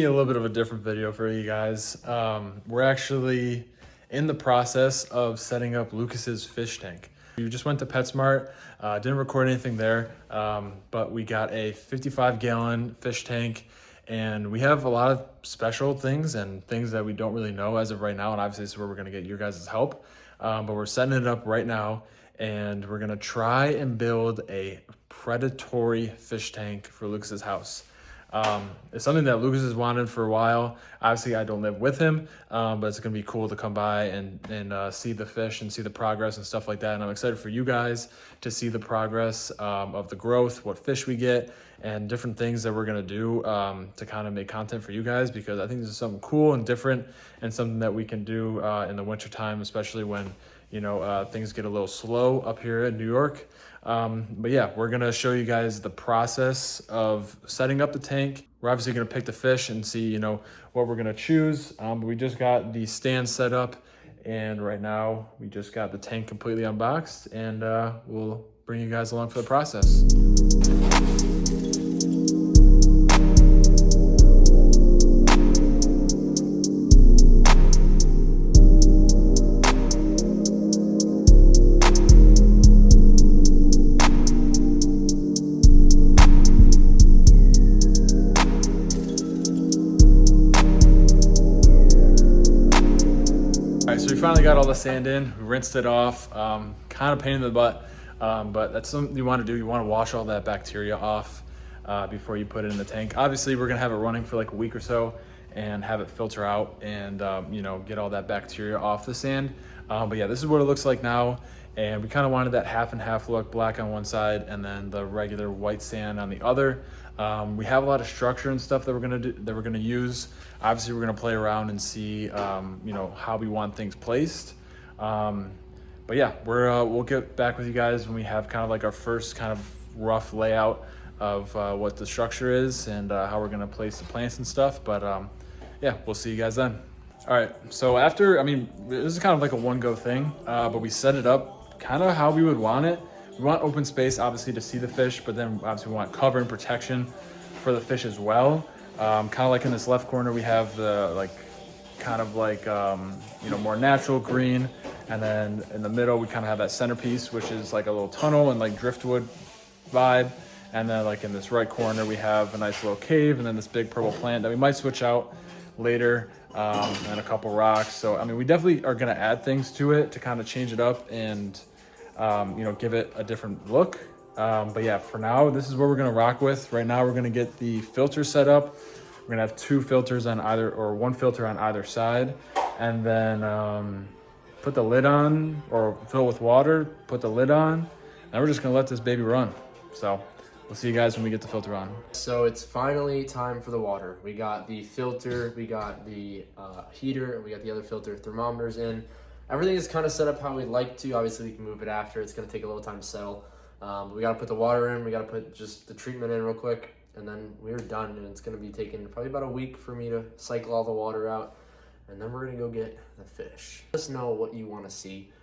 be a little bit of a different video for you guys. We're actually in the process of setting up Lucas's fish tank. We just went to PetSmart, didn't record anything there, but we got a 55-gallon fish tank, and we have a lot of special things and things that we don't really know as of right now, and obviously this is where we're gonna get your guys' help. But we're setting it up right now, and we're gonna try and build a predatory fish tank for Lucas's house. It's something that Lucas has wanted for a while. Obviously, I don't live with him, but it's gonna be cool to come by and see the fish and see the progress and stuff like that. And I'm excited for you guys to see the progress of the growth, what fish we get, and different things that we're gonna do to kind of make content for you guys, because I think this is something cool and different and something that we can do in the winter time, especially when things get a little slow up here in New York. But yeah, we're gonna show you guys the process of setting up the tank. We're obviously gonna pick the fish and see, what we're gonna choose. But we just got the stand set up, and right now we just got the tank completely unboxed, and we'll bring you guys along for the process. So we finally got all the sand in, we rinsed it off, kind of pain in the butt, but that's something you want to do. You want to wash all that bacteria off before you put it in the tank. Obviously, we're going to have it running for like a week or so and have it filter out and, get all that bacteria off the sand. But yeah, this is what it looks like now. And we kind of wanted that half and half look, black on one side and then the regular white sand on the other. We have a lot of structure and stuff that we're gonna use. Obviously, we're gonna play around and see, how we want things placed. But yeah, we'll get back with you guys when we have kind of like our first kind of rough layout of what the structure is and how we're gonna place the plants and stuff. But yeah, we'll see you guys then. All right, so this is kind of like a one-go thing, but we set it up kind of how we would want it. We want open space, obviously, to see the fish, but then obviously we want cover and protection for the fish as well. Kind of like in this left corner, we have the more natural green, and then in the middle we kind of have that centerpiece, which is like a little tunnel and like driftwood vibe. And then like in this right corner, we have a nice little cave, and then this big purple plant that we might switch out later, and a couple rocks. So we definitely are going to add things to it to kind of change it up and give it a different look. But yeah, for now, this is what we're gonna rock with. Right now, we're gonna get the filter set up. We're gonna have two filters on either, or one filter on either side, and then put the lid on, or fill with water, put the lid on, and we're just gonna let this baby run. So we'll see you guys when we get the filter on. So it's finally time for the water. We got the filter, we got the heater, and we got the other filter thermometers in. Everything is kind of set up how we'd like to. Obviously, we can move it after. It's going to take a little time to settle. We got to put the water in. We got to put just the treatment in real quick. And then we're done. And it's going to be taking probably about a week for me to cycle all the water out. And then we're going to go get the fish. Let us know what you want to see.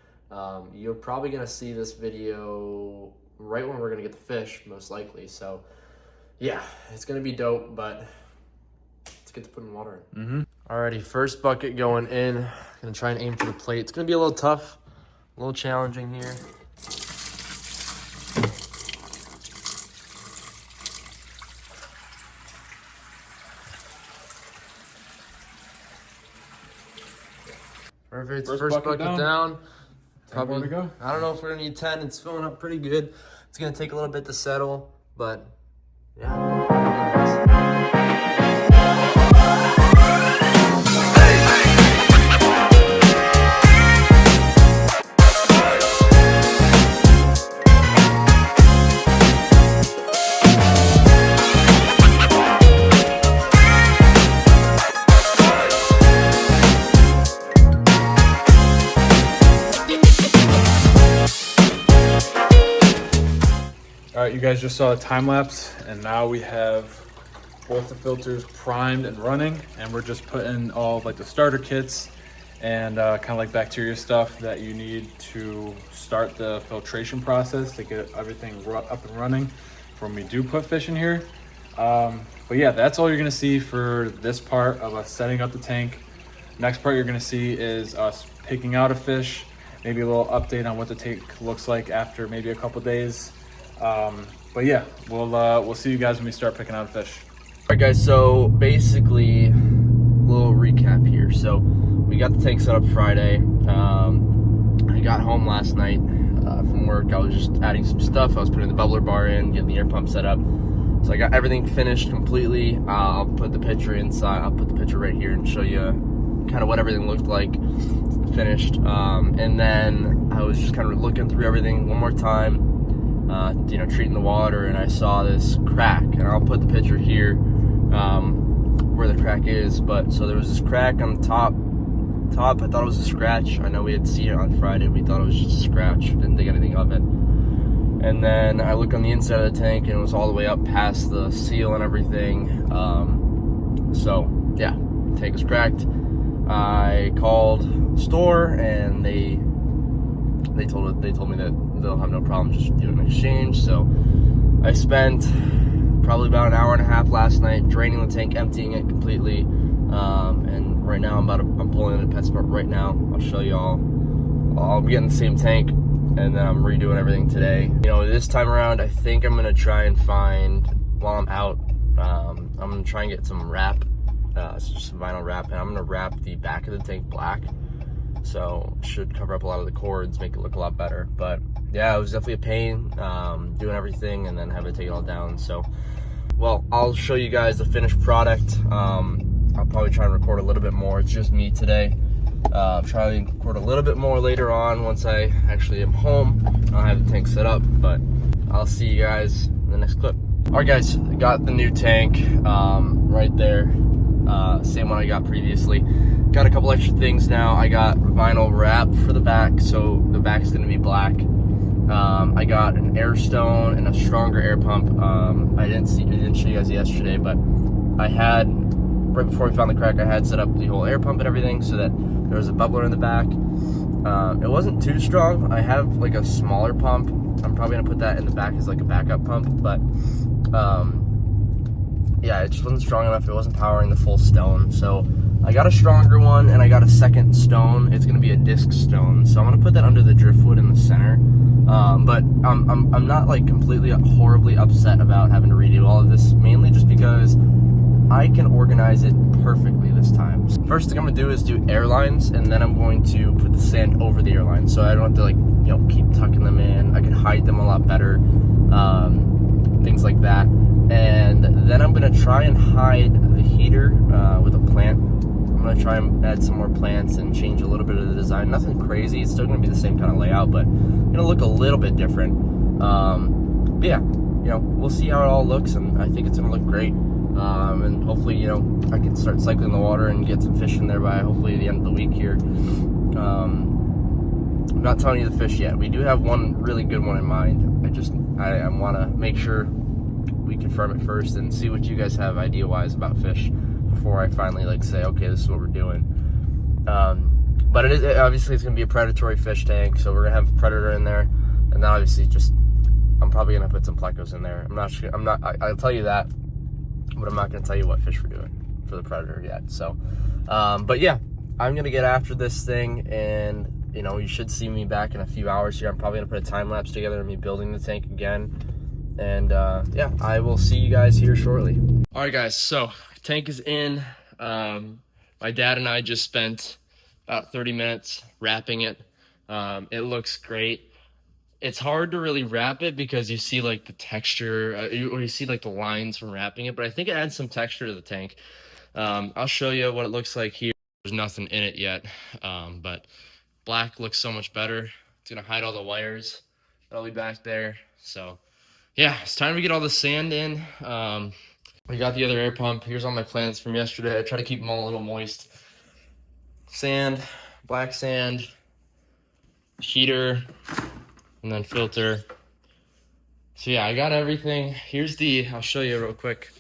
You're probably going to see this video right when we're going to get the fish, most likely. So, yeah, it's going to be dope. But let's get to putting water in. Mm-hmm. Alrighty, first bucket going in. Gonna try and aim for the plate. It's gonna be a little tough, a little challenging here. Perfect. First bucket down. Probably more to go. I don't know if we're gonna need 10. It's filling up pretty good. It's gonna take a little bit to settle, but yeah. All right, you guys just saw a time lapse, and now we have both the filters primed and running, and we're just putting all like the starter kits and kind of like bacteria stuff that you need to start the filtration process to get everything up and running for when we do put fish in here. But yeah, that's all you're gonna see for this part of us setting up the tank. Next part you're gonna see is us picking out a fish, maybe a little update on what the tank looks like after maybe a couple days. But yeah, we'll see you guys when we start picking out a fish. All right, guys. So basically, a little recap here. So we got the tank set up Friday. I got home last night from work. I was just adding some stuff. I was putting the bubbler bar in, getting the air pump set up. So I got everything finished completely. I'll put the picture inside. I'll put the picture right here and show you kind of what everything looked like finished. And then I was just kind of looking through everything one more time, treating the water, and I saw this crack. And I'll put the picture here where the crack is. But so there was this crack on the top. I thought it was a scratch. I know we had seen it on Friday. We thought it was just a scratch. Didn't think anything of it. And then I look on the inside of the tank, and it was all the way up past the seal and everything. So yeah, tank was cracked. I called the store, and they told me that they'll have no problem just doing an exchange. So I spent probably about an hour and a half last night draining the tank, emptying it completely. And right now I'm pulling in a PetSmart right now. I'll show you all. I'll be getting the same tank, and then I'm redoing everything today. This time around, I think I'm gonna try and find, while I'm out, I'm gonna try and get some wrap. It's just some vinyl wrap, and I'm gonna wrap the back of the tank black. So should cover up a lot of the cords, make it look a lot better. But yeah, it was definitely a pain doing everything and then having to take it all down. So, well, I'll show you guys the finished product. I'll probably try and record a little bit more. It's just me today. Try and record a little bit more later on once I actually am home. I'll have the tank set up, but I'll see you guys in the next clip. All right, guys, I got the new tank right there. Same one I got previously. Got a couple extra things now. I got vinyl wrap for the back, so the back is going to be black. I got an air stone and a stronger air pump. I didn't show you guys yesterday, but I had, right before we found the crack, I had set up the whole air pump and everything so that there was a bubbler in the back. It wasn't too strong. I have like a smaller pump. I'm probably gonna put that in the back as like a backup pump, but yeah, it just wasn't strong enough. It wasn't powering the full stone. So I got a stronger one, and I got a second stone. It's gonna be a disc stone, so I'm gonna put that under the driftwood in the center. But I'm not like completely horribly upset about having to redo all of this, mainly just because I can organize it perfectly this time. First thing I'm gonna do is do airlines, and then I'm going to put the sand over the airlines, so I don't have to keep tucking them in. I can hide them a lot better, things like that. And then I'm gonna try and hide the heater with a plant. I'm gonna try and add some more plants and change a little bit of the design. Nothing crazy. It's still gonna be the same kind of layout, but gonna look a little bit different. But yeah, we'll see how it all looks, and I think it's gonna look great. And hopefully, I can start cycling the water and get some fish in there by hopefully the end of the week here. I'm not telling you the fish yet. We do have one really good one in mind. I want to make sure we confirm it first and see what you guys have idea-wise about fish before I finally say, okay, this is what we're doing. But obviously it's gonna be a predatory fish tank, so we're gonna have predator in there, and then obviously I'm probably gonna put some plecos in there. I'll tell you that, but I'm not gonna tell you what fish we're doing for the predator yet. So, but yeah, I'm gonna get after this thing, and you should see me back in a few hours here. I'm probably gonna put a time lapse together of me building the tank again. And yeah, I will see you guys here shortly. All right, guys, so tank is in. My dad and I just spent about 30 minutes wrapping it. It looks great. It's hard to really wrap it because you see the texture, or you see the lines from wrapping it, but I think it adds some texture to the tank. I'll show you what it looks like here. There's nothing in it yet, but black looks so much better. It's gonna hide all the wires that'll be back there. So yeah, it's time to get all the sand in. We got the other air pump. Here's all my plants from yesterday. I try to keep them all a little moist. Sand, black sand, heater, and then filter. So yeah, I got everything. I'll show you real quick.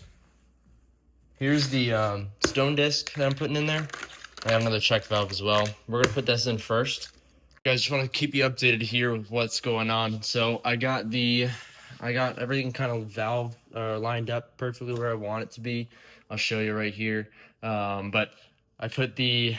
Here's the stone disc that I'm putting in there. I have another check valve as well. We're gonna put this in first. Guys, just want to keep you updated here with what's going on. So I got everything kind of valve lined up perfectly where I want it to be. I'll show you right here. But I put put the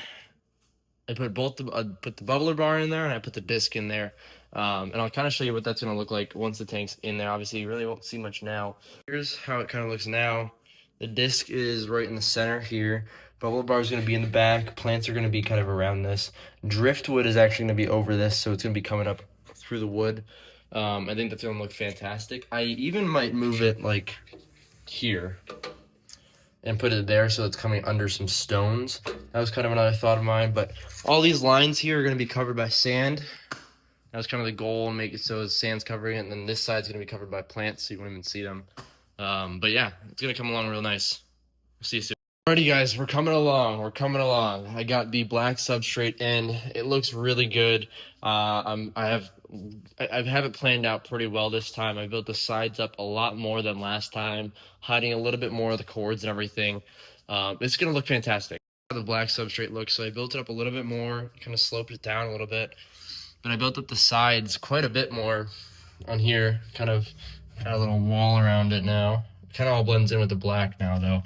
bubbler bar in there, and I put the disc in there. And I'll kind of show you what that's going to look like once the tank's in there. Obviously, you really won't see much now. Here's how it kind of looks now. The disc is right in the center here. Bubble bar is going to be in the back. Plants are going to be kind of around this. Driftwood is actually going to be over this, so it's going to be coming up through the wood. I think that's going to look fantastic. I even might move it like here and put it there so it's coming under some stones. That was kind of another thought of mine, but all these lines here are going to be covered by sand. That was kind of the goal, make it so sand's covering it, and then this side's going to be covered by plants so you won't even see them. But yeah, it's going to come along real nice. See you soon. Alrighty guys, we're coming along. I got the black substrate in. It looks really good. I have it planned out pretty well this time. I built the sides up a lot more than last time, hiding a little bit more of the cords and everything. It's gonna look fantastic. The black substrate looks, so I built it up a little bit more, kind of sloped it down a little bit, but I built up the sides quite a bit more on here. Kind of got a little wall around it now. Kind of all blends in with the black now though.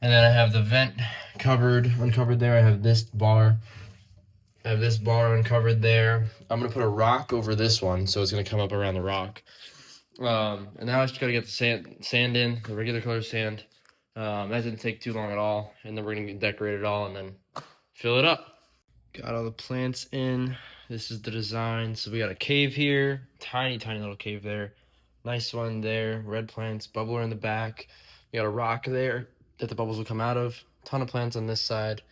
And then I have the vent uncovered there. I have this bar. Uncovered there. I'm gonna put a rock over this one, so it's gonna come up around the rock. And now I just gotta get the sand in, the regular color sand. That didn't take too long at all. And then we're gonna decorate it all and then fill it up. Got all the plants in. This is the design. So we got a cave here, tiny little cave there. Nice one there. Red plants, bubbler in the back. We got a rock there that the bubbles will come out of. Ton of plants on this side.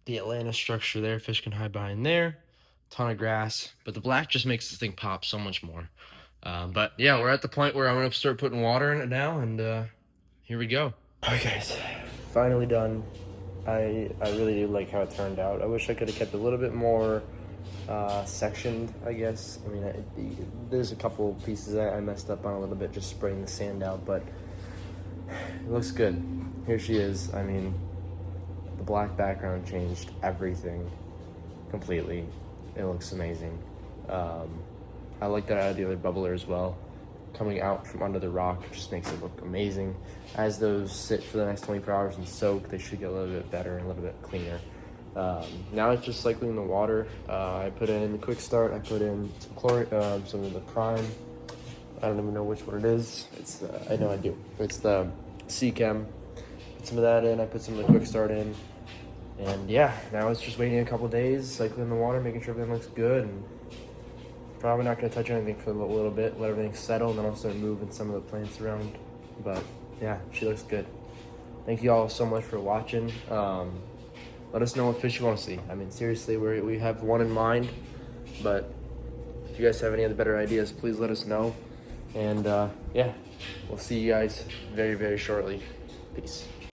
The Atlanta structure there, fish can hide behind there. Ton of grass, but the black just makes this thing pop so much more. But yeah, we're at the point where I'm gonna start putting water in it now, and here we go. Alright guys, finally done. I really do like how it turned out. I wish I could have kept a little bit more sectioned, I guess. I mean, there's a couple pieces I messed up on a little bit, just spraying the sand out, but it looks good. Here she is. I mean, the black background changed everything completely. It looks amazing. I like that I had the other bubbler as well. Coming out from under the rock just makes it look amazing. As those sit for the next 24 hours and soak, they should get a little bit better and a little bit cleaner. Now it's just cycling the water. I put in the quick start. I put in some of the prime. I don't even know which one it is. I know I do. It's the C-Chem. Put some of that in. I put some of the quick start in. And yeah, now it's just waiting a couple days, cycling the water, making sure everything looks good. And probably not going to touch anything for a little bit, let everything settle, and then I'll start moving some of the plants around. But yeah, she looks good. Thank you all so much for watching. Let us know what fish you want to see. I mean, seriously, we have one in mind, but if you guys have any other better ideas, please let us know. And yeah, we'll see you guys very, very shortly. Peace.